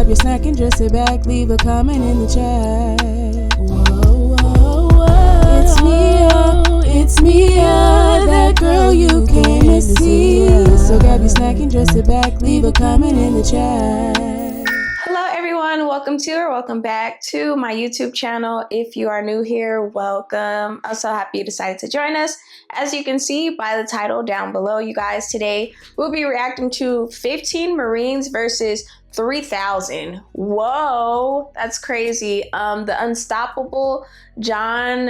grab your snack and just sit back, leave a comment in the chat. Whoa, whoa, whoa. It's Miaaaa, that girl you came to see. So grab your snack and just sit back, leave a comment in the chat. Hello everyone, welcome back to my YouTube channel. If you are new here, welcome. I'm so happy you decided to join us. As you can see by the title down below, you guys, today we'll be reacting to 15 Marines versus 3,000. Whoa, that's crazy. The unstoppable John.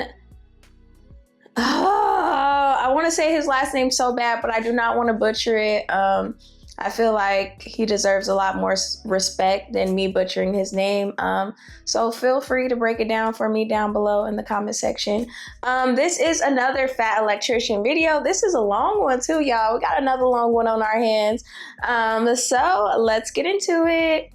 I want to say his last name so bad, but I do not want to butcher it. I feel like he deserves a lot more respect than me butchering his name. So feel free to break it down for me down below in the comment section. This is another fat electrician video. This is a long one too, y'all. We got another long one on our hands. So let's get into it.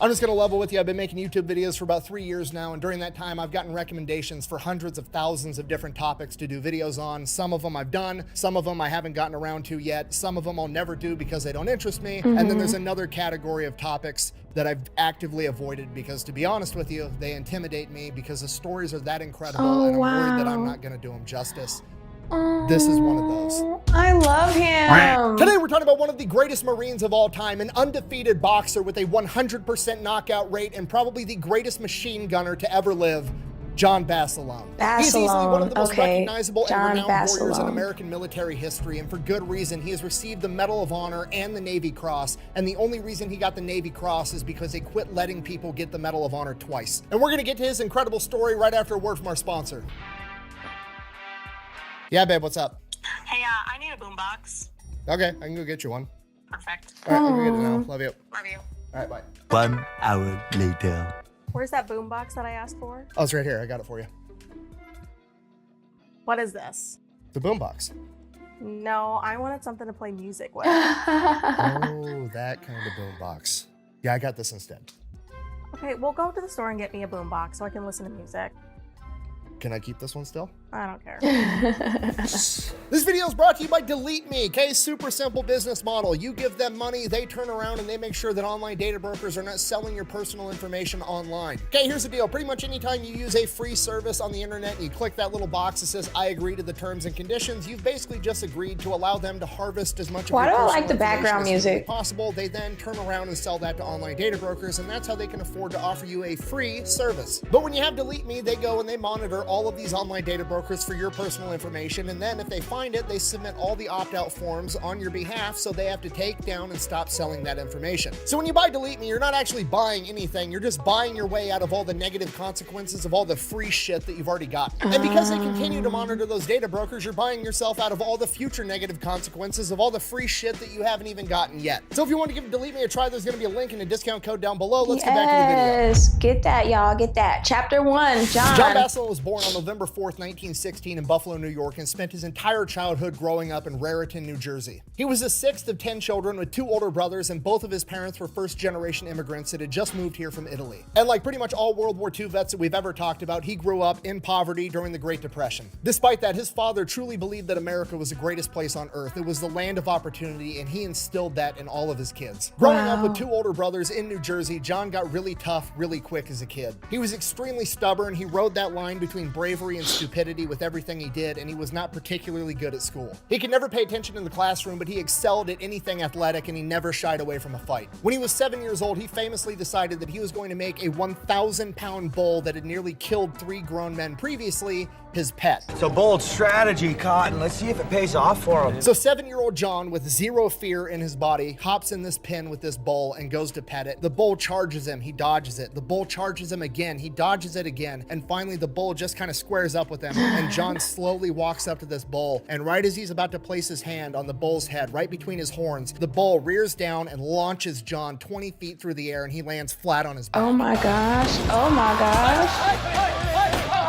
I'm just gonna level with you. I've been making YouTube videos for about 3 years now, and during that time, I've gotten recommendations for hundreds of thousands of different topics to do videos on. Some of them I've done, some of them I haven't gotten around to yet, some of them I'll never do because they don't interest me, and then there's another category of topics that I've actively avoided because, to be honest with you, they intimidate me because the stories are that incredible, and I'm worried that I'm not gonna do them justice. This is one of those. I love him. Today we're talking about one of the greatest Marines of all time, an undefeated boxer with a 100% knockout rate and probably the greatest machine gunner to ever live, John Basilone. He's easily one of the most recognizable and renowned warriors in American military history, and for good reason. He has received the Medal of Honor and the Navy Cross, and the only reason he got the Navy Cross is because they quit letting people get the Medal of Honor twice. And we're gonna get to his incredible story right after a word from our sponsor. Yeah, babe, what's up? Hey, I need a boombox. Okay, I can go get you one. Perfect. All right, I'm gonna get it now. Love you. Love you. All right, bye. 1 hour later. Where's that boombox that I asked for? Oh, it's right here. I got it for you. What is this? The boombox. No, I wanted something to play music with. Oh, that kind of boombox. Yeah, I got this instead. Okay, we'll go to the store and get me a boombox so I can listen to music. Can I keep this one still? I don't care. This video is brought to you by DoIttMiaaaa. Okay, super simple business model. You give them money, they turn around and they make sure that online data brokers are not selling your personal information online. Okay, here's the deal. Pretty much anytime you use a free service on the internet and you click that little box that says, I agree to the terms and conditions, you've basically just agreed to allow them to harvest as much of your personal Why do I like the background music? as possible. They then turn around and sell that to online data brokers, and that's how they can afford to offer you a free service. But when you have DoIttMiaaaa, they go and they monitor all of these online data brokers for your personal information, and then if they find it, they submit all the opt-out forms on your behalf, so they have to take down and stop selling that information. So when you buy DoIttMiaaaa, you're not actually buying anything, you're just buying your way out of all the negative consequences of all the free shit that you've already got. And because they continue to monitor those data brokers, you're buying yourself out of all the future negative consequences of all the free shit that you haven't even gotten yet. So if you want to give DoIttMiaaaa a try, there's going to be a link and a discount code down below. Let's get back to the video. Yes, get that, y'all, get that. Chapter 1, John. John Basilone was born on November 4th, 1916 in Buffalo, New York, and spent his entire childhood growing up in Raritan, New Jersey. He was the 6th of 10 children with 2 older brothers, and both of his parents were first-generation immigrants that had just moved here from Italy. And like pretty much all World War II vets that we've ever talked about, he grew up in poverty during the Great Depression. Despite that, his father truly believed that America was the greatest place on earth. It was the land of opportunity, and he instilled that in all of his kids. Growing up with 2 older brothers in New Jersey, John got really tough really quick as a kid. He was extremely stubborn. He rode that line between bravery and stupidity with everything he did, and he was not particularly good at school. He could never pay attention in the classroom, but he excelled at anything athletic, and he never shied away from a fight. When he was 7 years old, he famously decided that he was going to make a 1,000-pound bull that had nearly killed 3 grown men previously his pet. It's a bold strategy, Cotton. Let's see if it pays off for him. So 7-year-old John, with zero fear in his body, hops in this pen with this bull and goes to pet it. The bull charges him, he dodges it. The bull charges him again, he dodges it again. And finally the bull just kind of squares up with him, and John slowly walks up to this bull, and right as he's about to place his hand on the bull's head, right between his horns, the bull rears down and launches John 20 feet through the air, and he lands flat on his back. Oh my gosh, oh my gosh.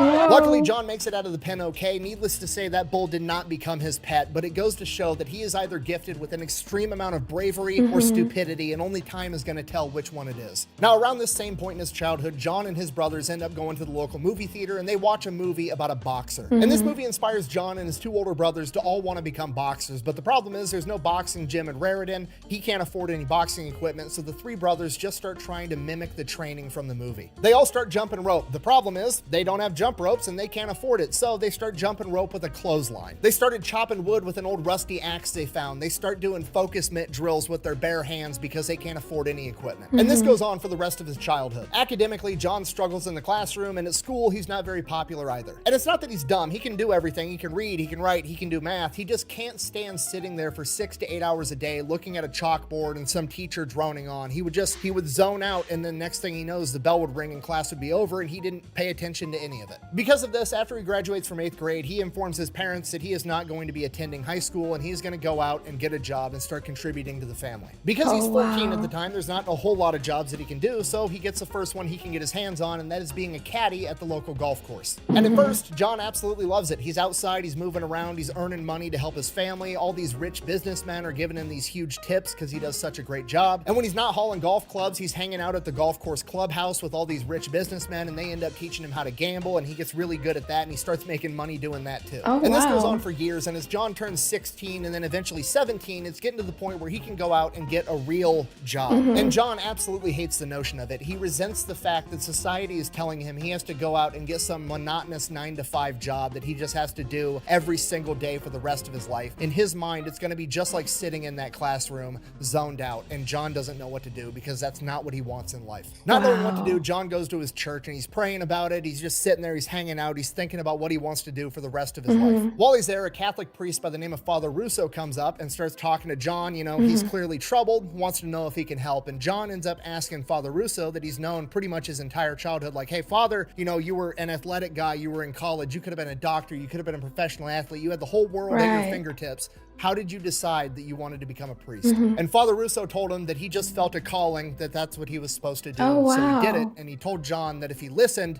Luckily, John makes it out of the pen okay. Needless to say, that bull did not become his pet, but it goes to show that he is either gifted with an extreme amount of bravery or stupidity, and only time is going to tell which one it is. Now, around this same point in his childhood, John and his brothers end up going to the local movie theater, and they watch a movie about a boxer. And this movie inspires John and his two older brothers to all want to become boxers, but the problem is there's no boxing gym in Raritan. He can't afford any boxing equipment, so the three brothers just start trying to mimic the training from the movie. They all start jumping rope. The problem is they don't have jump ropes and they can't afford it, so they start jumping rope with a clothesline. They started chopping wood with an old rusty axe they found. They start doing focus mitt drills with their bare hands because they can't afford any equipment. And this goes on for the rest of his childhood. Academically, John struggles in the classroom, and at school, he's not very popular either. And it's not that he's dumb. He can do everything. He can read, he can write, he can do math. He just can't stand sitting there for 6 to 8 hours a day looking at a chalkboard and some teacher droning on. He would zone out, and then next thing he knows, the bell would ring and class would be over, and he didn't pay attention to any of it. Because of this, after he graduates from 8th grade, he informs his parents that he is not going to be attending high school, and he's going to go out and get a job and start contributing to the family. Because he's 14 at the time, there's not a whole lot of jobs that he can do, so he gets the first one he can get his hands on, and that is being a caddy at the local golf course. And at first, John absolutely loves it. He's outside, he's moving around, he's earning money to help his family. All these rich businessmen are giving him these huge tips because he does such a great job. And when he's not hauling golf clubs, he's hanging out at the golf course clubhouse with all these rich businessmen, and they end up teaching him how to gamble, and he gets really good at that, and he starts making money doing that too. And this goes on for years, and as John turns 16 and then eventually 17, it's getting to the point where he can go out and get a real job. And John absolutely hates the notion of it. He resents the fact that society is telling him he has to go out and get some monotonous 9-to-5 job that he just has to do every single day for the rest of his life. In his mind, it's going to be just like sitting in that classroom, zoned out, and John doesn't know what to do because that's not what he wants in life. Not knowing what to do, John goes to his church and he's praying about it. He's just sitting there, he's hanging out, he's thinking about what he wants to do for the rest of his life. While he's there, a Catholic priest by the name of Father Russo comes up and starts talking to John. You know, he's clearly troubled, wants to know if he can help, and John ends up asking Father Russo, that he's known pretty much his entire childhood, like, hey, Father, you know, you were an athletic guy, you were in college, you could have been a doctor, you could have been a professional athlete, you had the whole world at your fingertips. How did you decide that you wanted to become a priest? And Father Russo told him that he just felt a calling, that that's what he was supposed to do. So he did it, and he told John that if he listened,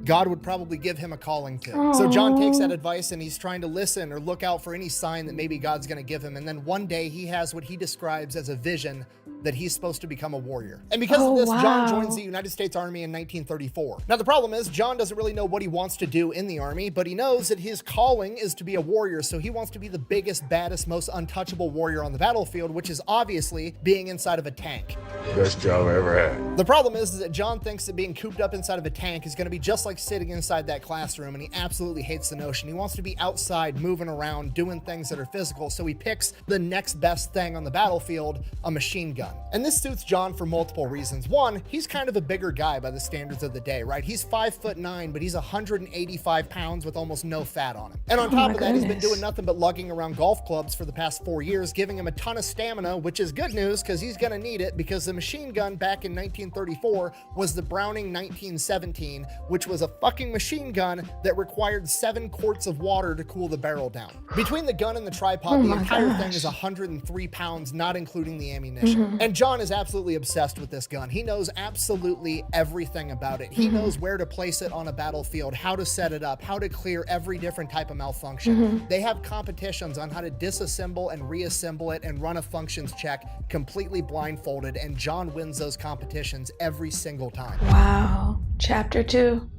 God would probably give him a calling too. So John takes that advice and he's trying to listen or look out for any sign that maybe God's going to give him. And then one day he has what he describes as a vision that he's supposed to become a warrior. And because of this, John joins the United States Army in 1934. Now the problem is John doesn't really know what he wants to do in the Army, but he knows that his calling is to be a warrior. So he wants to be the biggest, baddest, most untouchable warrior on the battlefield, which is obviously being inside of a tank. Best job I ever had. The problem is that John thinks that being cooped up inside of a tank is going to be just like sitting inside that classroom, and he absolutely hates the notion. He wants to be outside, moving around, doing things that are physical, so he picks the next best thing on the battlefield, a machine gun. And this suits John for multiple reasons. One, he's kind of a bigger guy by the standards of the day, right? He's 5'9", but he's 185 pounds with almost no fat on him. And on top of that, he's been doing nothing but lugging around golf clubs for the past 4 years, giving him a ton of stamina, which is good news because he's going to need it, because the machine gun back in 1934 was the Browning 1917, which was a fucking machine gun that required 7 quarts of water to cool the barrel down. Between the gun and the tripod, the entire thing is 103 pounds, not including the ammunition. And John is absolutely obsessed with this gun. He knows absolutely everything about it. He knows where to place it on a battlefield, how to set it up, how to clear every different type of malfunction. They have competitions on how to disassemble and reassemble it and run a functions check completely blindfolded, and John wins those competitions every single time. Wow. Chapter 2.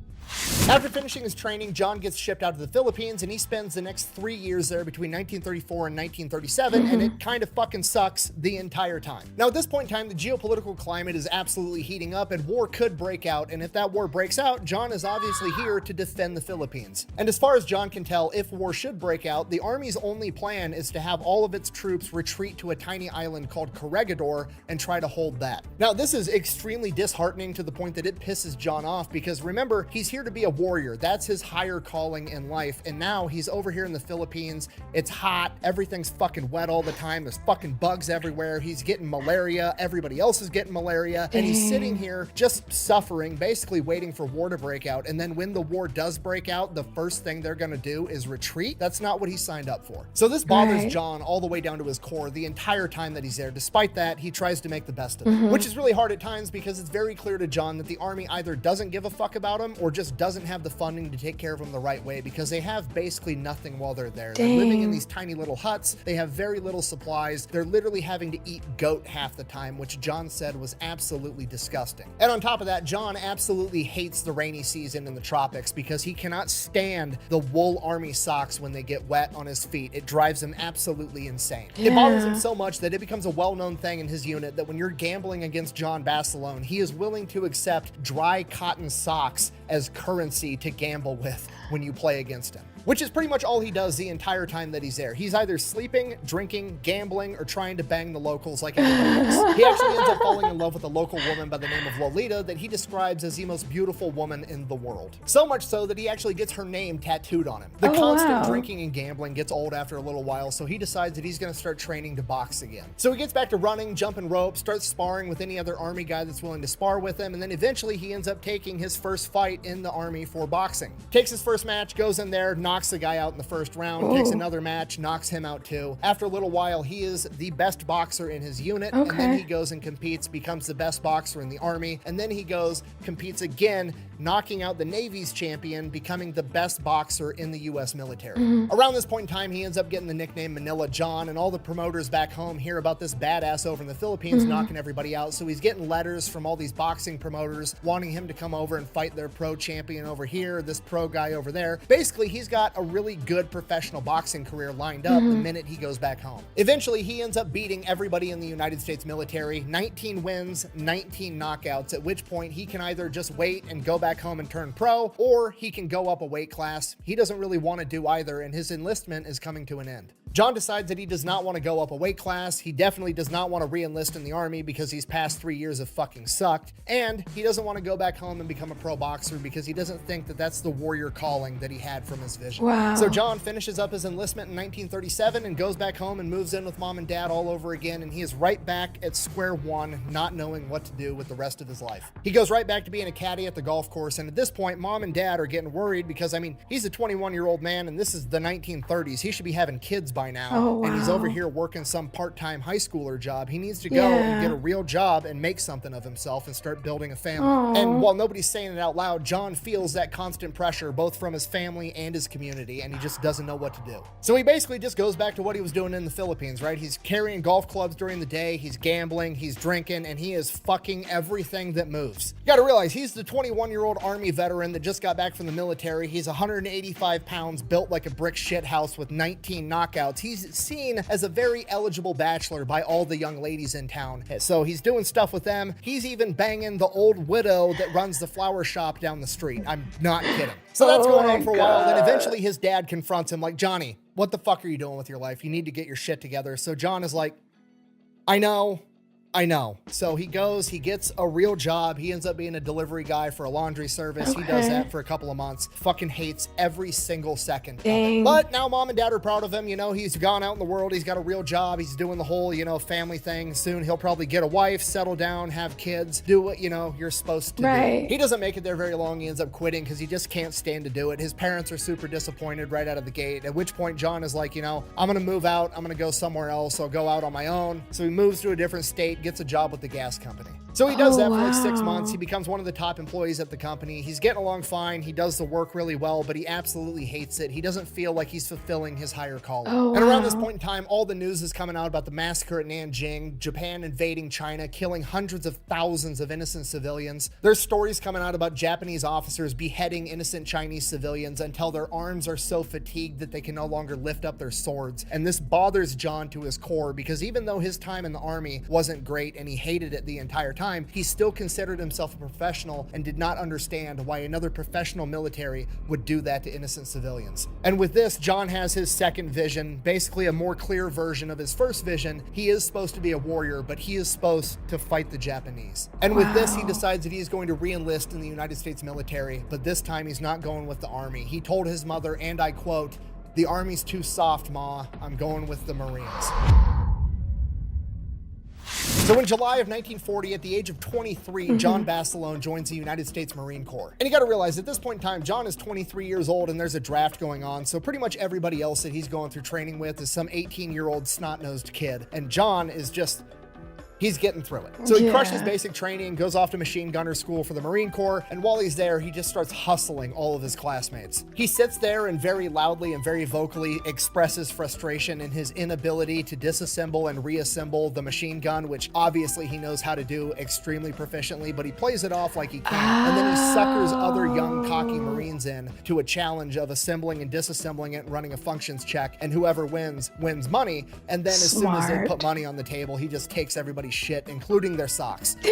After finishing his training, John gets shipped out to the Philippines, and he spends the next 3 years there between 1934 and 1937, and it kind of fucking sucks the entire time. Now, at this point in time, the geopolitical climate is absolutely heating up, and war could break out, and if that war breaks out, John is obviously here to defend the Philippines. And as far as John can tell, if war should break out, the Army's only plan is to have all of its troops retreat to a tiny island called Corregidor and try to hold that. Now, this is extremely disheartening to the point that it pisses John off, because remember, he's here to be a warrior. That's his higher calling in life. And now he's over here in the Philippines. It's hot. Everything's fucking wet all the time. There's fucking bugs everywhere. He's getting malaria. Everybody else is getting malaria. And he's sitting here just suffering, basically waiting for war to break out. And then when the war does break out, the first thing they're going to do is retreat. That's not what he signed up for. So this bothers John all the way down to his core the entire time that he's there. Despite that, he tries to make the best of it, which is really hard at times because it's very clear to John that the Army either doesn't give a fuck about him or just just doesn't have the funding to take care of him the right way because they have basically nothing while they're there. They're living in these tiny little huts. They have very little supplies. They're literally having to eat goat half the time, which John said was absolutely disgusting. And on top of that, John absolutely hates the rainy season in the tropics because he cannot stand the wool army socks when they get wet on his feet. It drives him absolutely insane. It bothers him so much that it becomes a well-known thing in his unit that when you're gambling against John Basilone, he is willing to accept dry cotton socks as currency to gamble with when you play against him, which is pretty much all he does the entire time that he's there. He's either sleeping, drinking, gambling, or trying to bang the locals like everybody else. He actually ends up falling in love with a local woman by the name of Lolita that he describes as the most beautiful woman in the world. So much so that he actually gets her name tattooed on him. The constant drinking and gambling gets old after a little while, so he decides that he's gonna start training to box again. So he gets back to running, jumping rope, starts sparring with any other army guy that's willing to spar with him, and then eventually he ends up taking his first fight in the army for boxing. Takes his first match, goes in there, knocks the guy out in the first round, takes another match, knocks him out too. After a little while, he is the best boxer in his unit, and then he goes and competes, becomes the best boxer in the army, and then he goes, competes again, knocking out the Navy's champion, becoming the best boxer in the US military. Around this point in time, he ends up getting the nickname Manila John, and all the promoters back home hear about this badass over in the Philippines knocking everybody out, so he's getting letters from all these boxing promoters wanting him to come over and fight their pro champion over here, this pro guy over there. Basically, he's got a really good professional boxing career lined up the minute he goes back home. Eventually, he ends up beating everybody in the United States military, 19 wins, 19 knockouts, at which point he can either just wait and go back home and turn pro, or he can go up a weight class. He doesn't really want to do either, and his enlistment is coming to an end. John decides that he does not want to go up a weight class. He definitely does not want to re-enlist in the army because he's past 3 years of fucking sucked. And he doesn't want to go back home and become a pro boxer because he doesn't think that that's the warrior calling that he had from his vision. So John finishes up his enlistment in 1937 and goes back home and moves in with mom and dad all over again. And he is right back at square one, not knowing what to do with the rest of his life. He goes right back to being a caddy at the golf course. And at this point, mom and dad are getting worried because, I mean, he's a 21-year-old man and this is the 1930s. He should be having kids by now, and he's over here working some part-time high schooler job. He needs to go and get a real job and make something of himself and start building a family. And while nobody's saying it out loud, John feels that constant pressure both from his family and his community, and he just doesn't know what to do. So he basically just goes back to what he was doing in the Philippines, right? He's carrying golf clubs during the day, he's gambling, he's drinking, and he is fucking everything that moves. You gotta realize, he's the 21-year-old army veteran that just got back from the military. He's 185 pounds, built like a brick shit house with 19 knockouts. He's seen as a very eligible bachelor by all the young ladies in town. So he's doing stuff with them. He's even banging the old widow that runs the flower shop down the street. I'm not kidding. So that's going on for a while. Then eventually his dad confronts him like, Johnny, what the fuck are you doing with your life? You need to get your shit together. So John is like, I know. So he goes, he gets a real job. He ends up being a delivery guy for a laundry service. He does that for a couple of months. Fucking hates every single second of it. But now mom and dad are proud of him. You know, he's gone out in the world. He's got a real job. He's doing the whole, you know, family thing. Soon he'll probably get a wife, settle down, have kids, do what, you know, you're supposed to do. He doesn't make it there very long. He ends up quitting because he just can't stand to do it. His parents are super disappointed right out of the gate, at which point John is like, you know, I'm going to move out. I'm going to go somewhere else. I'll go out on my own. So he moves to a different state, gets a job with the gas company. So he does that for like 6 months. He becomes one of the top employees at the company. He's getting along fine. He does the work really well, but he absolutely hates it. He doesn't feel like he's fulfilling his higher calling. And around this point in time, all the news is coming out about the massacre at Nanjing, Japan invading China, killing hundreds of thousands of innocent civilians. There's stories coming out about Japanese officers beheading innocent Chinese civilians until their arms are so fatigued that they can no longer lift up their swords. And this bothers John to his core because even though his time in the army wasn't great and he hated it the entire time, he still considered himself a professional and did not understand why another professional military would do that to innocent civilians. And with this, John has his second vision, basically a more clear version of his first vision. He is supposed to be a warrior, but he is supposed to fight the Japanese. And with this, he decides that he's going to re-enlist in the United States military, but this time he's not going with the army. He told his mother, and I quote, "The army's too soft, Ma. I'm going with the Marines." So in July of 1940, at the age of 23, John Basilone joins the United States Marine Corps. And you gotta realize, at this point in time, John is 23 years old and there's a draft going on, so pretty much everybody else that he's going through training with is some 18-year-old snot-nosed kid. And John is just He's getting through it. So he Yeah. crushes basic training, goes off to machine gunner school for the Marine Corps, and while he's there, he just starts hustling all of his classmates. He sits there and very loudly and very vocally expresses frustration in his inability to disassemble and reassemble the machine gun, which obviously he knows how to do extremely proficiently, but he plays it off like he can, and then he suckers other young cocky Marines in to a challenge of assembling and disassembling it and running a functions check, and whoever wins money. And then as soon as they put money on the table, he just takes everybody's shit, including their socks. 4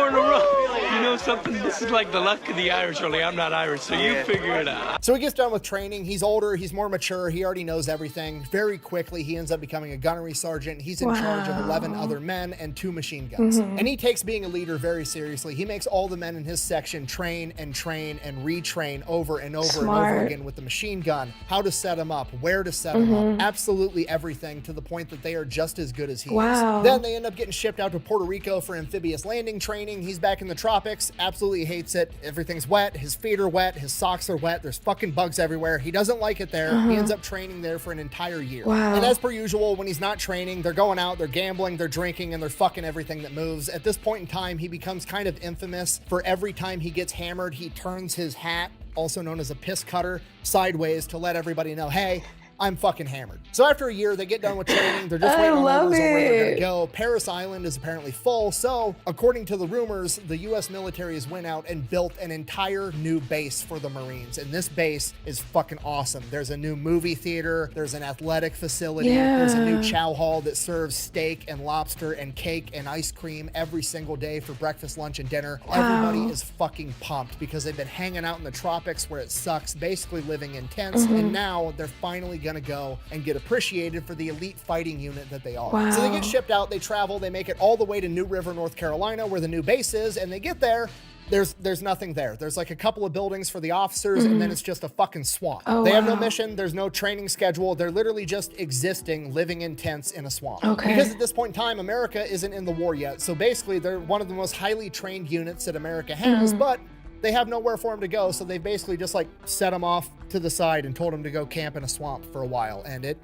in a row. You know something? This is like the luck of the Irish, only I'm not Irish, so you figure it out. So he gets done with training. He's older, he's more mature, he already knows everything. Very quickly, he ends up becoming a gunnery sergeant. He's in charge of 11 other men and 2 machine guns. And he takes being a leader very seriously. He makes all the men in his section train and retrain over and over and over again with the machine gun, how to set them up, where to set them up, absolutely everything, to the point that they are just as good as he is. Then they end up getting shipped out to Puerto Rico for amphibious landing training. He's back in the tropics, absolutely hates it. Everything's wet, his feet are wet, his socks are wet, there's fucking bugs everywhere. He doesn't like it there. He ends up training there for an entire year. And as per usual, when he's not training, they're going out, they're gambling, they're drinking, and they're fucking everything that moves. At this point in time, he becomes kind of infamous for every time he gets hammered, he turns his hat, also known as a piss cutter, sideways to let everybody know, hey, I'm fucking hammered. So after a year, they get done with training. They're just waiting on orders on where they're gonna go. Paris Island is apparently full. So according to the rumors, the US military has went out and built an entire new base for the Marines. And this base is fucking awesome. There's a new movie theater. There's an athletic facility. There's a new chow hall that serves steak and lobster and cake and ice cream every single day for breakfast, lunch, and dinner. Everybody is fucking pumped because they've been hanging out in the tropics where it sucks, basically living in tents. And now they're finally gonna go and get appreciated for the elite fighting unit that they are. So they get shipped out, they travel, they make it all the way to New River, North Carolina, where the new base is, and they get there. There's nothing there. There's like a couple of buildings for the officers, and then it's just a fucking swamp. They have no mission, there's no training schedule. They're literally just existing, living in tents in a swamp. Because at this point in time, America isn't in the war yet. So basically, they're one of the most highly trained units that America has, but they have nowhere for them to go, so they basically just like set them off to the side and told them to go camp in a swamp for a while, and it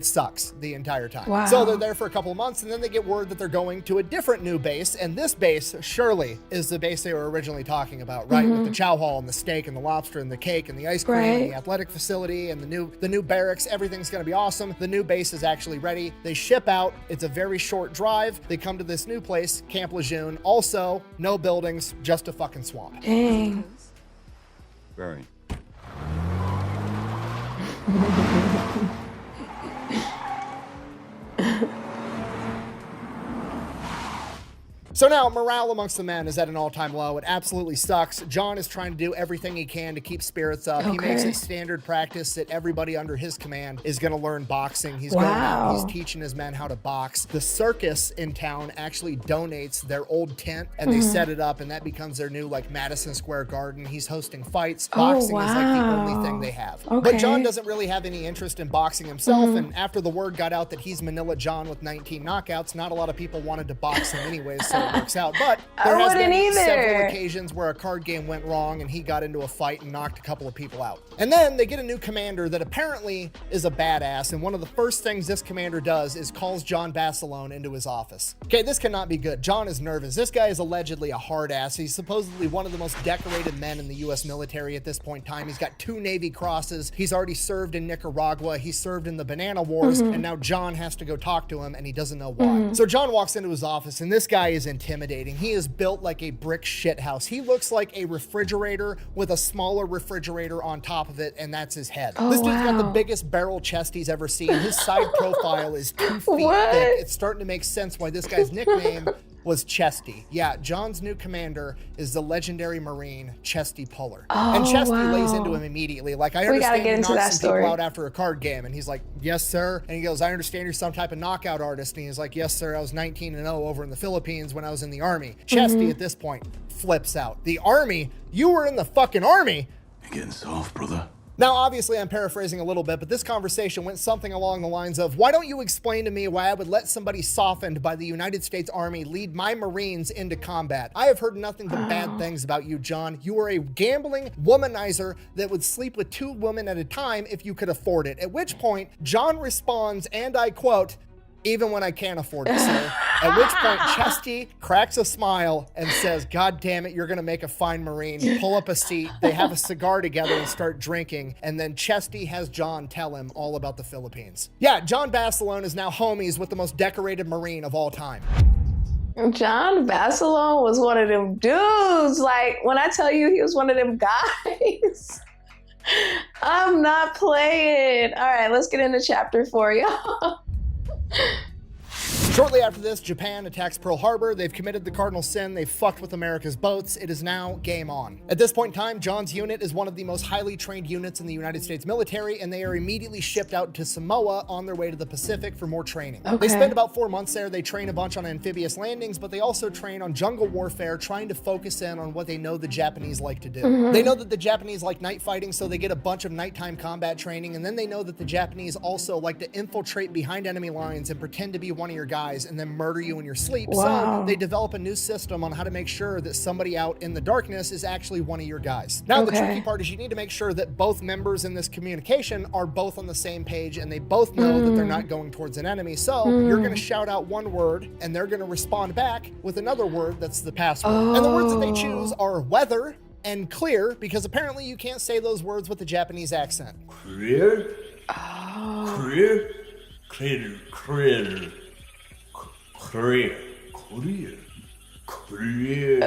sucks the entire time. So they're there for a couple of months, and then they get word that they're going to a different new base, and this base surely is the base they were originally talking about, right? With the chow hall and the steak and the lobster and the cake and the ice cream and the athletic facility and the new barracks. Everything's gonna be awesome. The new base is actually ready. They ship out. It's a very short drive. They come to this new place, Camp Lejeune. Also, no buildings, just a fucking swamp. Dang. Very. So now morale amongst the men is at an all-time low. It absolutely sucks. John is trying to do everything he can to keep spirits up. He makes it standard practice that everybody under his command is going to learn boxing. He's going out, he's teaching his men how to box. The circus in town actually donates their old tent and they set it up, and that becomes their new like Madison Square Garden. He's hosting fights. Boxing is like the only thing they have. But John doesn't really have any interest in boxing himself, and after the word got out that he's Manila John with 19 knockouts, not a lot of people wanted to box him anyways, so it works out. But there has been several occasions where a card game went wrong and he got into a fight and knocked a couple of people out. And then they get a new commander that apparently is a badass, and one of the first things this commander does is calls John Basilone into his office. Okay, this cannot be good. John is nervous. This guy is allegedly a hard ass. He's supposedly one of the most decorated men in the US military at this point in time. He's got 2 Navy crosses. He's already served in Nicaragua. He served in the Banana Wars, and now John has to go talk to him and he doesn't know why. So John walks into his office and this guy is intimidating. He is built like a brick shithouse. He looks like a refrigerator with a smaller refrigerator on top of it, and that's his head. This dude's got the biggest barrel chest he's ever seen. His side profile is 2 feet thick. It's starting to make sense why this guy's nickname was Chesty. Yeah, John's new commander is the legendary Marine Chesty Puller. And Chesty lays into him immediately. Like, I understand you knocked some people out after a card game. And he's like, yes, sir. And he goes, I understand you're some type of knockout artist. And he's like, yes, sir. I was 19-0 over in the Philippines when I was in the Army. Chesty at this point flips out. The Army? You were in the fucking Army? You're getting soft, brother. Now, obviously, I'm paraphrasing a little bit, but this conversation went something along the lines of, why don't you explain to me why I would let somebody softened by the United States Army lead my Marines into combat? I have heard nothing but bad things about you, John. You are a gambling womanizer that would sleep with 2 women at a time if you could afford it. At which point, John responds, and I quote, "Even when I can't afford it, sir." At which point, Chesty cracks a smile and says, "God damn it, you're gonna make a fine Marine." Pull up a seat. They have a cigar together and start drinking. And then Chesty has John tell him all about the Philippines. Yeah, John Basilone is now homies with the most decorated Marine of all time. John Basilone was one of them dudes. Like, when I tell you he was one of them guys, I'm not playing. All right, let's get into chapter 4, y'all. Shortly after this, Japan attacks Pearl Harbor. They've committed the cardinal sin. They've fucked with America's boats. It is now game on. At this point in time, John's unit is one of the most highly trained units in the United States military, and they are immediately shipped out to Samoa on their way to the Pacific for more training. Okay. They spend about 4 months there. They train a bunch on amphibious landings, but they also train on jungle warfare, trying to focus in on what they know the Japanese like to do. They know that the Japanese like night fighting, so they get a bunch of nighttime combat training, and then they know that the Japanese also like to infiltrate behind enemy lines and pretend to be one of your guys and then murder you in your sleep. Wow. So they develop a new system on how to make sure that somebody out in the darkness is actually one of your guys. Now, the tricky part is you need to make sure that both members in this communication are both on the same page and they both know that they're not going towards an enemy. So you're going to shout out one word and they're going to respond back with another word that's the password. And the words that they choose are weather and clear, because apparently you can't say those words with a Japanese accent. Clear? Clear? Clear. Clear. Clear. Clear. Clear.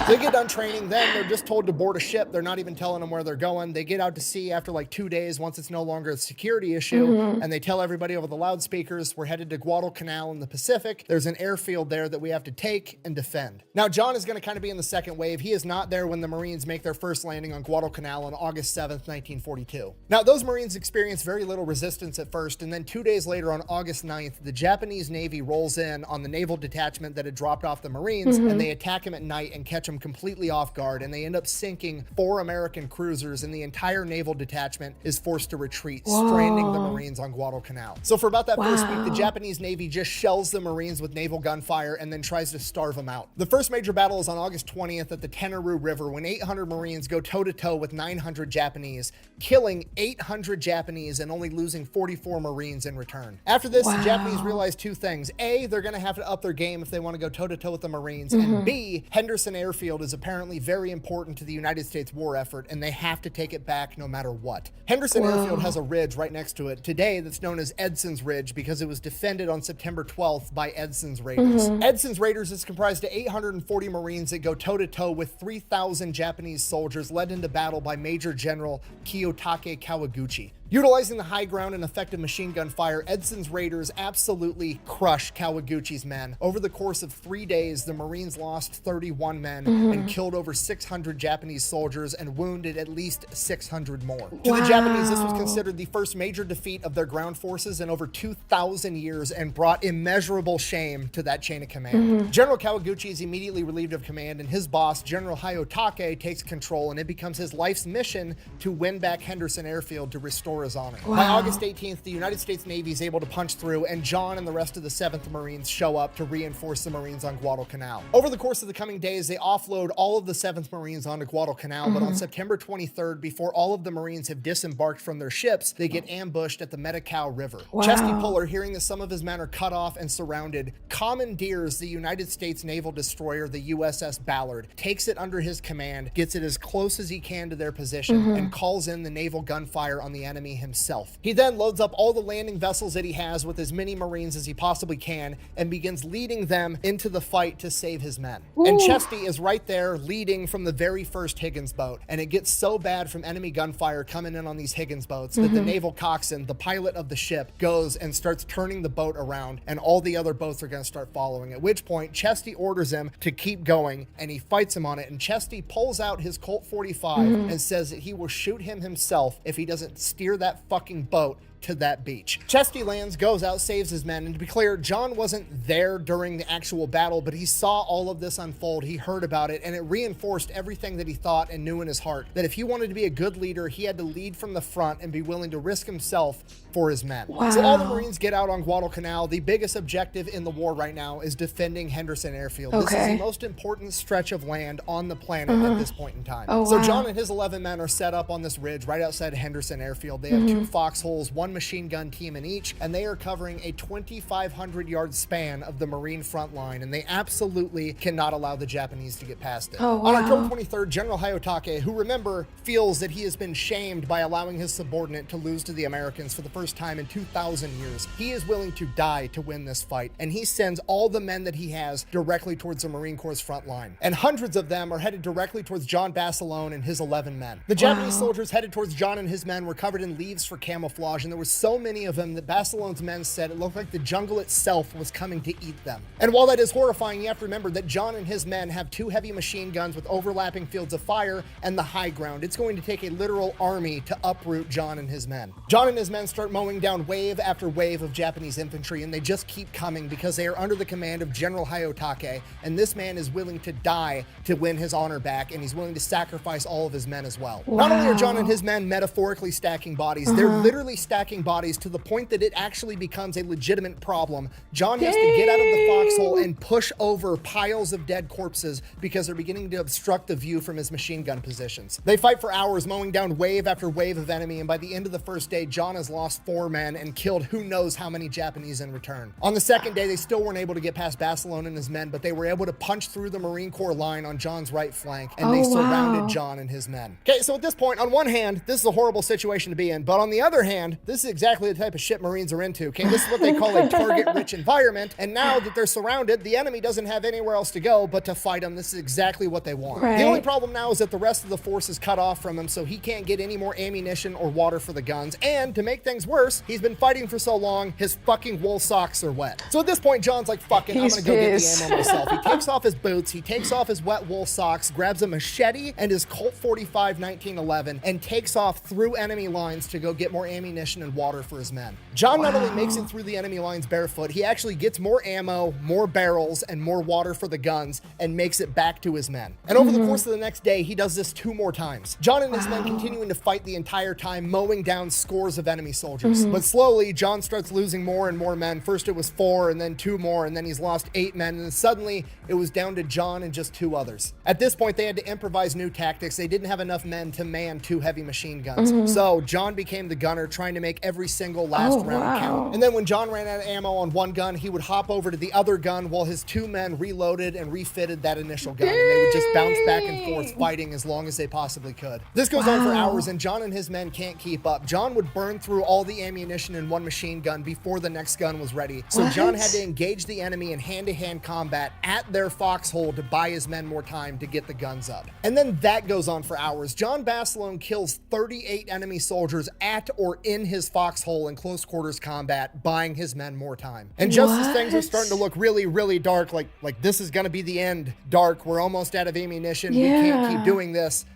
They get done training, then they're just told to board a ship. They're not even telling them where they're going. They get out to sea after like 2 days once it's no longer a security issue, and they tell everybody over the loudspeakers, we're headed to Guadalcanal in the Pacific. There's an airfield there that we have to take and defend. Now, John is going to kind of be in the second wave. He is not there when the Marines make their first landing on Guadalcanal on August 7th, 1942. Now, those Marines experience very little resistance at first, and then 2 days later on August 9th, the Japanese Navy rolls in on the naval detachment that had dropped off the Marines, and they attack him at night and catch him completely off guard, and they end up sinking 4 American cruisers, and the entire naval detachment is forced to retreat, stranding the Marines on Guadalcanal. So for about that first week, the Japanese Navy just shells the Marines with naval gunfire and then tries to starve them out. The first major battle is on August 20th at the Tenaru River, when 800 Marines go toe-to-toe with 900 Japanese, killing 800 Japanese and only losing 44 Marines in return. After this, the Japanese realize 2 things. A, they're going to have to up their game if they want to go toe-to-toe with the Marines, and B, Henderson Airfield is apparently very important to the United States war effort, and they have to take it back no matter what. Henderson Airfield has a ridge right next to it today that's known as Edson's Ridge because it was defended on September 12th by Edson's Raiders. Edson's Raiders is comprised of 840 Marines that go toe-to-toe with 3,000 Japanese soldiers led into battle by Major General Kiyotake Kawaguchi. Utilizing the high ground and effective machine gun fire, Edson's Raiders absolutely crushed Kawaguchi's men. Over the course of 3 days, the Marines lost 31 men and killed over 600 Japanese soldiers and wounded at least 600 more. To the Japanese, this was considered the first major defeat of their ground forces in over 2,000 years and brought immeasurable shame to that chain of command. General Kawaguchi is immediately relieved of command, and his boss, General Hayotake, takes control, and it becomes his life's mission to win back Henderson Airfield to restore his honor. By August 18th, the United States Navy is able to punch through, and John and the rest of the 7th Marines show up to reinforce the Marines on Guadalcanal. Over the course of the coming days, they offload all of the 7th Marines onto Guadalcanal, but on September 23rd, before all of the Marines have disembarked from their ships, they get ambushed at the Medicao River. Chesty Puller, hearing that some of his men are cut off and surrounded, commandeers the United States naval destroyer, the USS Ballard, takes it under his command, gets it as close as he can to their position, and calls in the naval gunfire on the enemy himself. He then loads up all the landing vessels that he has with as many Marines as he possibly can and begins leading them into the fight to save his men. And Chesty is right there leading from the very first Higgins boat, and it gets so bad from enemy gunfire coming in on these Higgins boats that the naval coxswain, the pilot of the ship, goes and starts turning the boat around, and all the other boats are going to start following, at which point Chesty orders him to keep going, and he fights him on it, and Chesty pulls out his Colt 45 and says that he will shoot him himself if he doesn't steer that fucking boat to that beach. Chesty lands, goes out, saves his men, and to be clear, John wasn't there during the actual battle, but he saw all of this unfold, he heard about it, and it reinforced everything that he thought and knew in his heart, that if he wanted to be a good leader, he had to lead from the front and be willing to risk himself for his men. Wow. So all the Marines get out on Guadalcanal. The biggest objective in the war right now is defending Henderson Airfield. This is the most important stretch of land on the planet at this point in time. So John and his 11 men are set up on this ridge right outside Henderson Airfield. They have 2 foxholes, 1 machine gun team in each, and they are covering a 2,500 yard span of the Marine front line, and they absolutely cannot allow the Japanese to get past it. On October 23rd, General Hayotake, who remember feels that he has been shamed by allowing his subordinate to lose to the Americans for the first time in 2,000 years. He is willing to die to win this fight, and he sends all the men that he has directly towards the Marine Corps' front line. And hundreds of them are headed directly towards John Basilone and his 11 men. The Japanese soldiers headed towards John and his men were covered in leaves for camouflage, and there were so many of them that Basilone's men said it looked like the jungle itself was coming to eat them. And while that is horrifying, you have to remember that John and his men have 2 heavy machine guns with overlapping fields of fire and the high ground. It's going to take a literal army to uproot John and his men. John and his men start mowing down wave after wave of Japanese infantry, and they just keep coming because they are under the command of General Hayotake, and this man is willing to die to win his honor back, and he's willing to sacrifice all of his men as well. Not only are John and his men metaphorically stacking bodies, they're literally stacking bodies to the point that it actually becomes a legitimate problem. John has to get out of the foxhole and push over piles of dead corpses because they're beginning to obstruct the view from his machine gun positions. They fight for hours, mowing down wave after wave of enemy, and by the end of the first day, John has lost 4 men and killed who knows how many Japanese in return. On the second day, they still weren't able to get past Basilone and his men, but they were able to punch through the Marine Corps line on John's right flank, and they surrounded John and his men. Okay, so at this point, on one hand, this is a horrible situation to be in, but on the other hand, this is exactly the type of shit Marines are into, okay? This is what they call a target-rich environment, and now that they're surrounded, the enemy doesn't have anywhere else to go but to fight them. This is exactly what they want. The only problem now is that the rest of the force is cut off from him, so he can't get any more ammunition or water for the guns, and to make things worse, he's been fighting for so long, his fucking wool socks are wet. So at this point, John's like, fuck it, I'm gonna go get the ammo myself. He takes off his boots, he takes off his wet wool socks, grabs a machete and his Colt 45 1911, and takes off through enemy lines to go get more ammunition and water for his men. John not only makes it through the enemy lines barefoot, he actually gets more ammo, more barrels, and more water for the guns, and makes it back to his men. And over the course of the next day, he does this 2 more times. John and his men continuing to fight the entire time, mowing down scores of enemy soldiers. But slowly, John starts losing more and more men. First it was 4, and then 2 more, and then he's lost 8 men, and then suddenly it was down to John and just 2 others. At this point, they had to improvise new tactics. They didn't have enough men to man 2 heavy machine guns. So John became the gunner, trying to make every single last round count. And then when John ran out of ammo on one gun, he would hop over to the other gun while his 2 men reloaded and refitted that initial gun, and they would just bounce back and forth, fighting as long as they possibly could. This goes on for hours, and John and his men can't keep up. John would burn through all the ammunition in one machine gun before the next gun was ready. So John had to engage the enemy in hand-to-hand combat at their foxhole to buy his men more time to get the guns up. And then that goes on for hours. John Basilone kills 38 enemy soldiers at or in his foxhole in close quarters combat, buying his men more time. And just as things are starting to look really, really dark, like this is gonna be the end dark, we're almost out of ammunition, we can't keep doing this,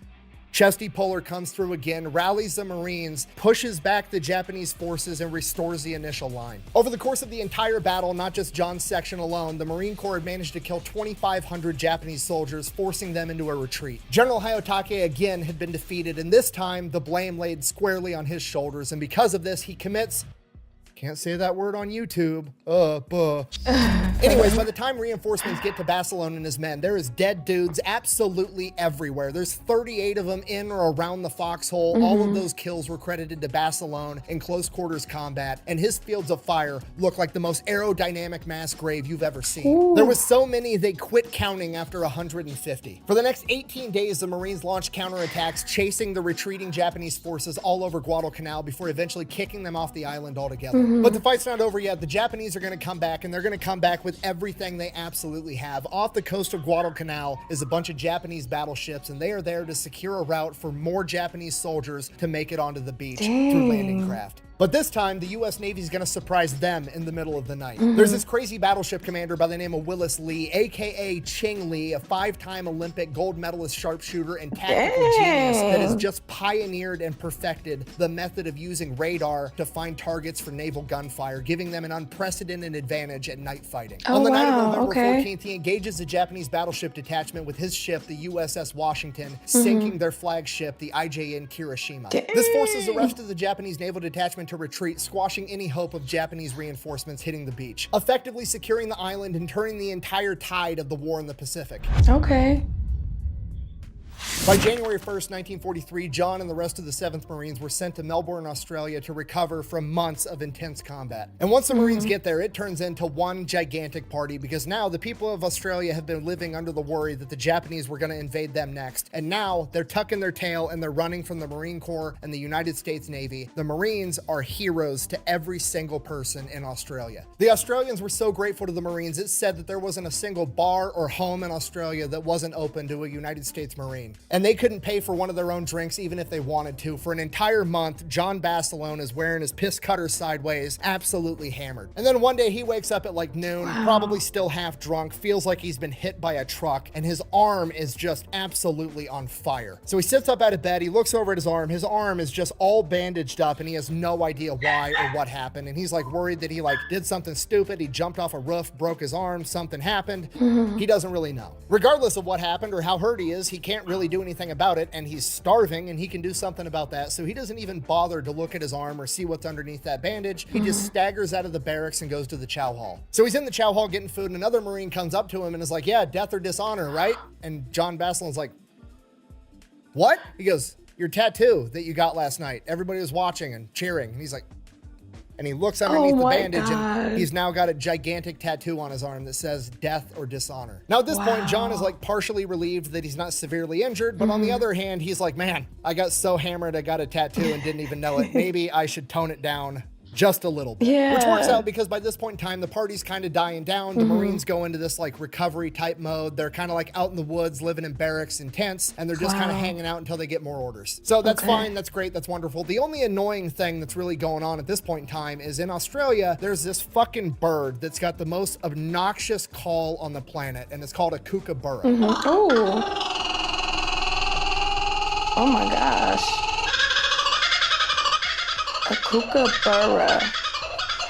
Chesty Puller comes through again, rallies the Marines, pushes back the Japanese forces, and restores the initial line. Over the course of the entire battle, not just John's section alone, the Marine Corps had managed to kill 2,500 Japanese soldiers, forcing them into a retreat. General Hayotake again had been defeated, and this time the blame laid squarely on his shoulders, and because of this, he commits... Can't say that word on YouTube. Anyways, by the time reinforcements get to Basilone and his men, there is dead dudes absolutely everywhere. There's 38 of them in or around the foxhole. All of those kills were credited to Basilone in close quarters combat, and his fields of fire look like the most aerodynamic mass grave you've ever seen. There was so many they quit counting after 150. For the next 18 days, the Marines launched counterattacks, chasing the retreating Japanese forces all over Guadalcanal before eventually kicking them off the island altogether. But the fight's not over yet. The Japanese are going to come back, and they're going to come back with everything they absolutely have. Off the coast of Guadalcanal is a bunch of Japanese battleships, and they are there to secure a route for more Japanese soldiers to make it onto the beach through landing craft. But this time, the US Navy is going to surprise them in the middle of the night. There's this crazy battleship commander by the name of Willis Lee, aka Ching Lee, a 5-time Olympic gold medalist sharpshooter and tactical genius that has just pioneered and perfected the method of using radar to find targets for naval gunfire, giving them an unprecedented advantage at night fighting. On the night of November 14th, he engages the Japanese battleship detachment with his ship, the USS Washington, sinking their flagship, the IJN Kirishima. This forces the rest of the Japanese naval detachment to retreat, squashing any hope of Japanese reinforcements hitting the beach, effectively securing the island and turning the entire tide of the war in the Pacific. Okay. By January 1st, 1943, John and the rest of the 7th Marines were sent to Melbourne, Australia to recover from months of intense combat. And once the Marines get there, it turns into one gigantic party because now the people of Australia have been living under the worry that the Japanese were going to invade them next. And now they're tucking their tail and they're running from the Marine Corps and the United States Navy. The Marines are heroes to every single person in Australia. The Australians were so grateful to the Marines, it's said that there wasn't a single bar or home in Australia that wasn't open to a United States Marine. And they couldn't pay for one of their own drinks even if they wanted to. For an entire month, John Basilone is wearing his piss cutter sideways, absolutely hammered. And then one day he wakes up at like noon, probably still half drunk, feels like he's been hit by a truck, and his arm is just absolutely on fire. So he sits up out of bed, he looks over at his arm is just all bandaged up, and he has no idea why or what happened. And he's like worried that he like did something stupid, he jumped off a roof, broke his arm, something happened. He doesn't really know. Regardless of what happened or how hurt he is, he can't really do anything about it, and he's starving and he can do something about that, so he doesn't even bother to look at his arm or see what's underneath that bandage. He just staggers out of the barracks and goes to the chow hall. So he's in the chow hall getting food, and another Marine comes up to him and is like, yeah, death or dishonor, right? And John Basilone's like, what? He goes, your tattoo that you got last night, everybody was watching and cheering. And he's like, and he looks underneath the bandage, and he's now got a gigantic tattoo on his arm that says death or dishonor. Now at this point, John is like partially relieved that he's not severely injured, but on the other hand, he's like, man, I got so hammered I got a tattoo and didn't even know it. Maybe I should tone it down just a little bit. Which works out because by this point in time, the party's kind of dying down. The Marines go into this like recovery type mode. They're kind of like out in the woods, living in barracks and tents, and they're just kind of hanging out until they get more orders. So that's fine, that's great, that's wonderful. The only annoying thing that's really going on at this point in time is in Australia, there's this fucking bird that's got the most obnoxious call on the planet, and it's called a kookaburra. Oh my gosh. A kookaburra.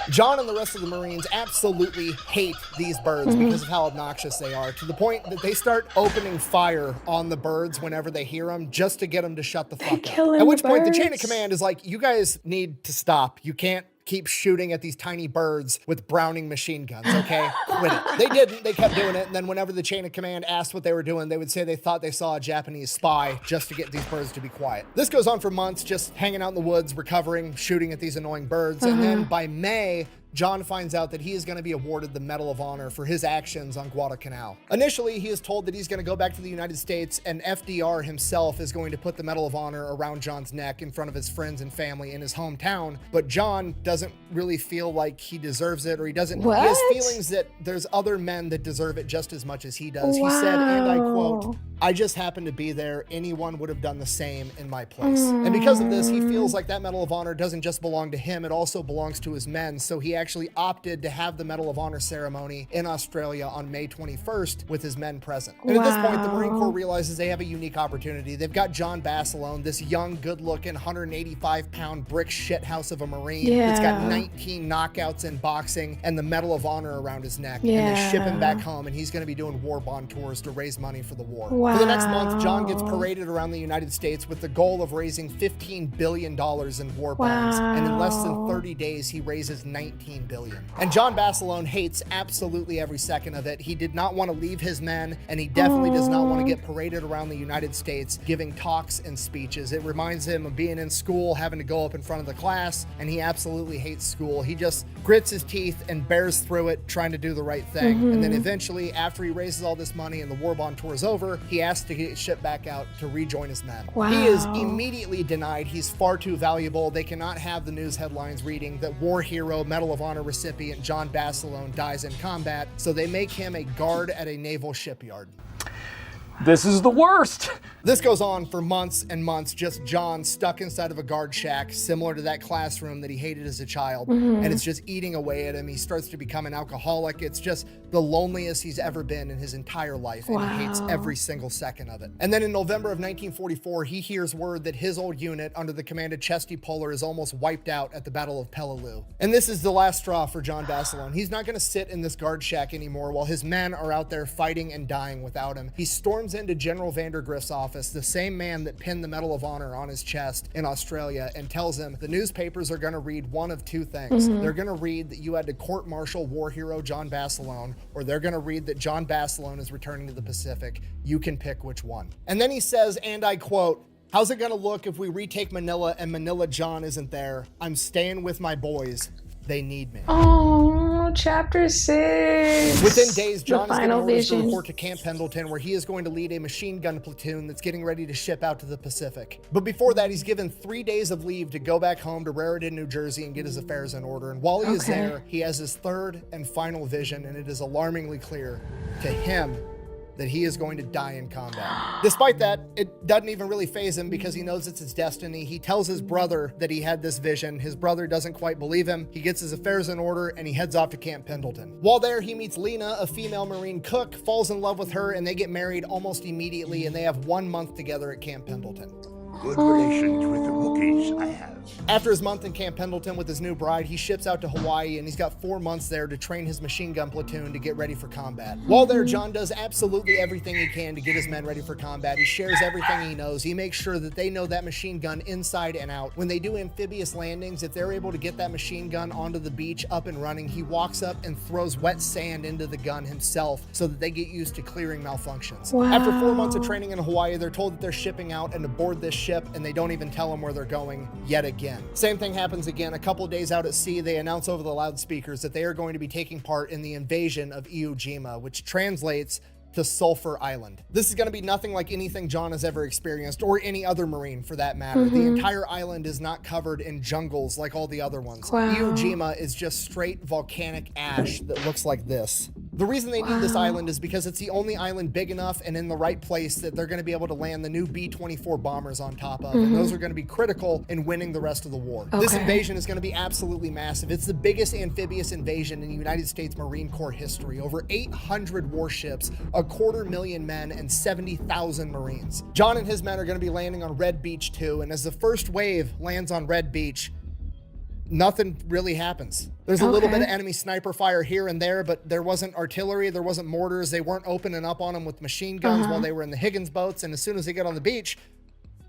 John and the rest of the Marines absolutely hate these birds because of how obnoxious they are, to the point that they start opening fire on the birds whenever they hear them just to get them to shut the fuck up. At which point the chain of command is like, you guys need to stop. You can't keep shooting at these tiny birds with Browning machine guns, okay? Quit it. They didn't. They kept doing it. And then whenever the chain of command asked what they were doing, they would say they thought they saw a Japanese spy just to get these birds to be quiet. This goes on for months, just hanging out in the woods, recovering, shooting at these annoying birds. And then by May, John finds out that he is going to be awarded the Medal of Honor for his actions on Guadalcanal. Initially, he is told that he's going to go back to the United States, and FDR himself is going to put the Medal of Honor around John's neck in front of his friends and family in his hometown. But John doesn't really feel like he deserves it, or he doesn't. He has feelings that there's other men that deserve it just as much as he does. He said, and I quote, I just happened to be there. Anyone would have done the same in my place. And because of this, he feels like that Medal of Honor doesn't just belong to him, it also belongs to his men. So he actually opted to have the Medal of Honor ceremony in Australia on May 21st with his men present. And at this point, the Marine Corps realizes they have a unique opportunity. They've got John Basilone, this young, good-looking, 185-pound brick shithouse of a Marine that's got 19 knockouts in boxing and the Medal of Honor around his neck. And they ship him back home, and he's going to be doing war bond tours to raise money for the war. For the next month, John gets paraded around the United States with the goal of raising $15 billion in war bonds. And in less than 30 days, he raises $19 billion. And John Basilone hates absolutely every second of it. He did not want to leave his men, and he definitely does not want to get paraded around the United States giving talks and speeches. It reminds him of being in school, having to go up in front of the class, and he absolutely hates school. He just grits his teeth and bears through it, trying to do the right thing. And then eventually, after he raises all this money and the war bond tour is over, he asks to get shipped back out to rejoin his men. He is immediately denied. He's far too valuable. They cannot have the news headlines reading that war hero, Medal of Honor recipient John Basilone dies in combat, so they make him a guard at a naval shipyard. This is the worst. This goes on for months and months, just John stuck inside of a guard shack, similar to that classroom that he hated as a child. And it's just eating away at him. He starts to become an alcoholic. It's just the loneliest he's ever been in his entire life. And he hates every single second of it. And then in November of 1944, he hears word that his old unit under the command of Chesty Puller is almost wiped out at the Battle of Peleliu. And this is the last straw for John Basilone. He's not gonna sit in this guard shack anymore while his men are out there fighting and dying without him. He storms into General Vandergrift's office, the same man that pinned the Medal of Honor on his chest in Australia, and tells him the newspapers are gonna read one of two things. They're gonna read that you had to court-martial war hero John Basilone, or they're gonna read that John Basilone is returning to the Pacific. You can pick which one. And then he says, and I quote, "How's it gonna look if we retake Manila and Manila John isn't there? I'm staying with my boys. They need me." Oh, chapter 6. Within days, John is getting final orders to vision. report to Camp Pendleton, where he is going to lead a machine gun platoon that's getting ready to ship out to the Pacific. But before that, he's given 3 days of leave to go back home to Raritan, New Jersey and get his affairs in order. And while he is there, he has his third and final vision, and it is alarmingly clear to him that he is going to die in combat. Despite that, it doesn't even really faze him because he knows it's his destiny. He tells his brother that he had this vision. His brother doesn't quite believe him. He gets his affairs in order and he heads off to Camp Pendleton. While there, he meets Lena, a female Marine cook, falls in love with her, and they get married almost immediately, and they have 1 month together at Camp Pendleton. Good relations with the Wookiees, I have. After his month in Camp Pendleton with his new bride, he ships out to Hawaii, and he's got 4 months there to train his machine gun platoon to get ready for combat. While there, John does absolutely everything he can to get his men ready for combat. He shares everything he knows. He makes sure that they know that machine gun inside and out. When they do amphibious landings, if they're able to get that machine gun onto the beach up and running, he walks up and throws wet sand into the gun himself so that they get used to clearing malfunctions. After 4 months of training in Hawaii, they're told that they're shipping out and aboard this ship, and they don't even tell them where they're going yet again. Same thing happens again. A couple days out at sea, they announce over the loudspeakers that they are going to be taking part in the invasion of Iwo Jima, which translates to Sulphur Island. This is going to be nothing like anything John has ever experienced, or any other Marine for that matter. The entire island is not covered in jungles like all the other ones. Iwo Jima is just straight volcanic ash that looks like this. The reason they need this island is because it's the only island big enough and in the right place that they're going to be able to land the new B-24 bombers on top of, and those are going to be critical in winning the rest of the war. This invasion is going to be absolutely massive. It's the biggest amphibious invasion in United States Marine Corps history. Over 800 warships, 250,000 men, and 70,000 Marines. John and his men are going to be landing on Red Beach 2, and as the first wave lands on Red Beach, nothing really happens. There's a little bit of enemy sniper fire here and there, but there wasn't artillery, there wasn't mortars, they weren't opening up on them with machine guns while they were in the Higgins boats, and as soon as they get on the beach,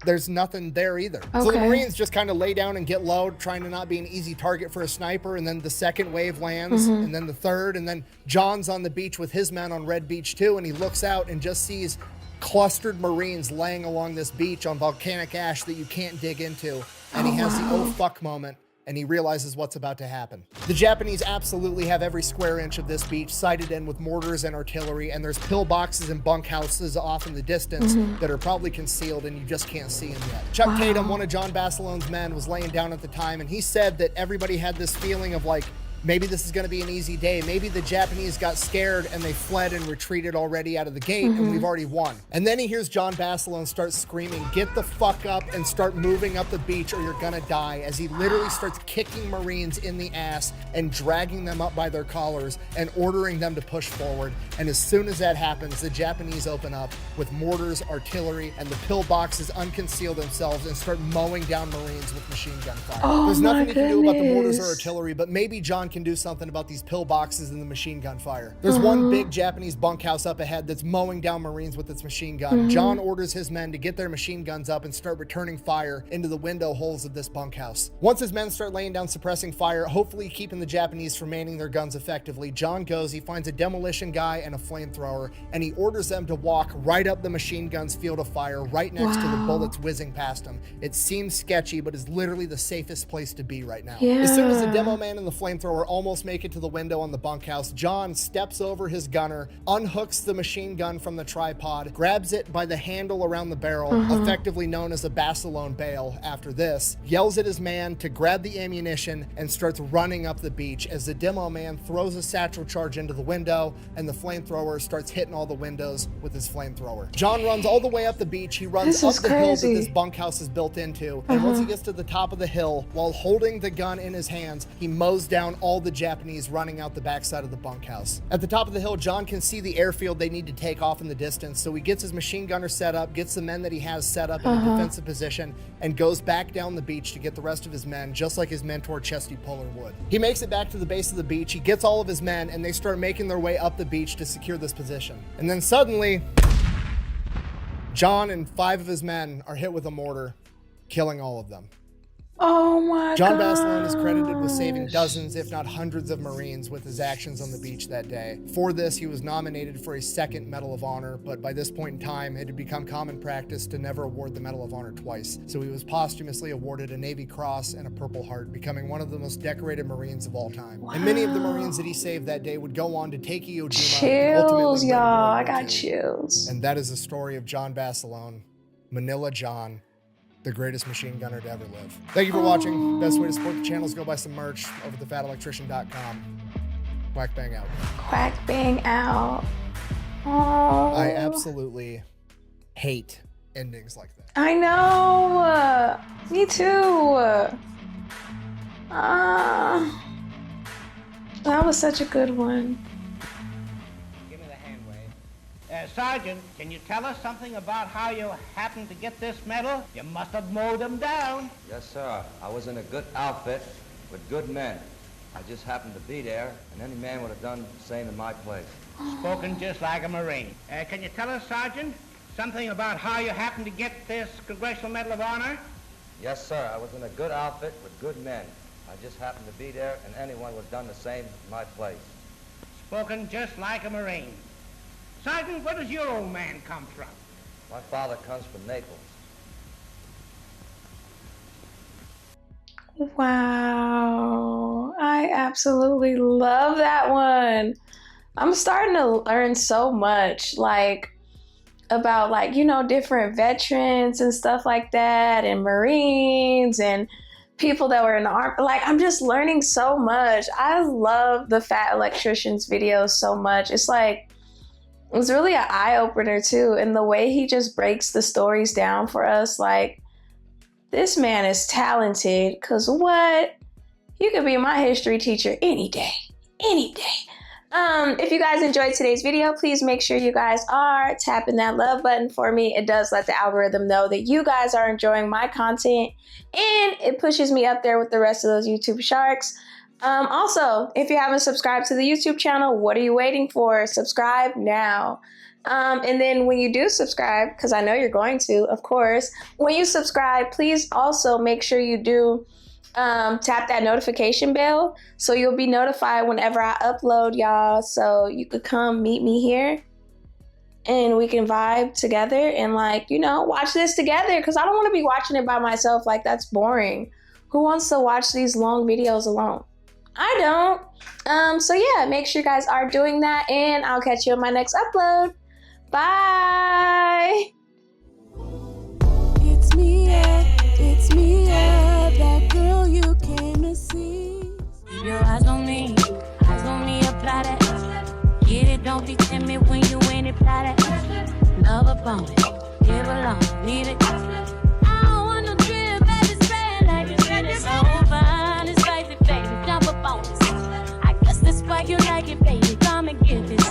there's nothing there either. So the Marines just kind of lay down and get low, trying to not be an easy target for a sniper, and then the second wave lands, and then the third, and then John's on the beach with his men on Red Beach 2, and he looks out and just sees clustered Marines laying along this beach on volcanic ash that you can't dig into, and he has the oh fuck moment, and he realizes what's about to happen. The Japanese absolutely have every square inch of this beach sighted in with mortars and artillery, and there's pillboxes and bunkhouses off in the distance that are probably concealed and you just can't see them yet. Chuck Tatum, one of John Basilone's men, was laying down at the time, and he said that everybody had this feeling of like, maybe this is going to be an easy day. Maybe the Japanese got scared and they fled and retreated already out of the gate, and we've already won. And then he hears John Basilone start screaming, "Get the fuck up and start moving up the beach or you're gonna die," as he literally starts kicking Marines in the ass and dragging them up by their collars and ordering them to push forward. And as soon as that happens, the Japanese open up with mortars, artillery, and the pillboxes unconceal themselves and start mowing down Marines with machine gun fire. There's nothing you can do about the mortars or artillery, but maybe John can do something about these pillboxes and the machine gun fire. There's one big Japanese bunkhouse up ahead that's mowing down Marines with its machine gun. John orders his men to get their machine guns up and start returning fire into the window holes of this bunkhouse. Once his men start laying down suppressing fire, hopefully keeping the Japanese from manning their guns effectively, John goes, he finds a demolition guy and a flamethrower, and he orders them to walk right up the machine gun's field of fire, right next to the bullets whizzing past him. It seems sketchy, but is literally the safest place to be right now. As soon as the demo man and the flamethrower flamethrower almost make it to the window on the bunkhouse, John steps over his gunner, unhooks the machine gun from the tripod, grabs it by the handle around the barrel, effectively known as a Basilone bail after this, yells at his man to grab the ammunition, and starts running up the beach as the demo man throws a satchel charge into the window and the flamethrower starts hitting all the windows with his flamethrower. John runs all the way up the beach. He runs up the hill that this bunkhouse is built into, and once he gets to the top of the hill, while holding the gun in his hands, he mows down all the Japanese running out the backside of the bunkhouse. At the top of the hill, John can see the airfield they need to take off in the distance, so he gets his machine gunner set up, gets the men that he has set up in a defensive position, and goes back down the beach to get the rest of his men, just like his mentor Chesty Puller would. He makes it back to the base of the beach, he gets all of his men, and they start making their way up the beach to secure this position. And then suddenly, John and 5 of his men are hit with a mortar, killing all of them. Oh my John God. Basilone is credited with saving dozens, if not hundreds of Marines with his actions on the beach that day. For this, he was nominated for a second Medal of Honor, but by this point in time, it had become common practice to never award the Medal of Honor twice. So he was posthumously awarded a Navy Cross and a Purple Heart, becoming one of the most decorated Marines of all time. Wow. And many of the Marines that he saved that day would go on to take Iwo Jima. Chills, y'all. I got chills. And that is the story of John Basilone, Manila John, the greatest machine gunner to ever live. Thank you for watching. Best way to support the channel is go buy some merch over at thefatelectrician.com. Quack bang out. Quack bang out. Oh. I absolutely hate endings like that. I know. Me too. That was such a good one. Give me the hand wave. Sergeant, can you tell us something about how you happened to get this medal? You must have mowed them down. Yes, sir. I was in a good outfit with good men. I just happened to be there, and any man would have done the same in my place. Spoken just like a Marine. Can you tell us, Sergeant, something about how you happened to get this Congressional Medal of Honor? Yes, sir. I was in a good outfit with good men. I just happened to be there, and anyone would have done the same in my place. Spoken just like a Marine. Sergeant, where does your old man come from? My father comes from Naples. Wow. I absolutely love that one. I'm starting to learn so much, like, about, like, you know, different veterans and stuff like that, and Marines and people that were in the army. Like, I'm just learning so much. I love the Fat Electrician's videos so much. It's like, it's really an eye-opener too. And the way he just breaks the stories down for us, like, this man is talented, because what? You could be my history teacher any day, any day. If you guys enjoyed today's video, please make sure you guys are tapping that love button for me. It does let the algorithm know that you guys are enjoying my content, and it pushes me up there with the rest of those YouTube sharks. Also, if you haven't subscribed to the YouTube channel, what are you waiting for? Subscribe now. And then when you do subscribe, because I know you're going to, of course, when you subscribe, please also make sure you do tap that notification bell so you'll be notified whenever I upload, y'all, so you could come meet me here and we can vibe together and, like, you know, watch this together, because I don't want to be watching it by myself. Like, that's boring. Who wants to watch these long videos alone? I don't. So yeah, make sure you guys are doing that, and I'll catch you on my next upload. Bye. It's Miaaaa, that girl you came to see. Keep your eyes on me, apply that. Get it, don't be timid when you in it, apply that. Love upon it, give along, leave it. I don't want no drip, baby, spray it like it's so fine, it's spicy, baby, jump up on this. I guess that's why you like it, baby, come and get this.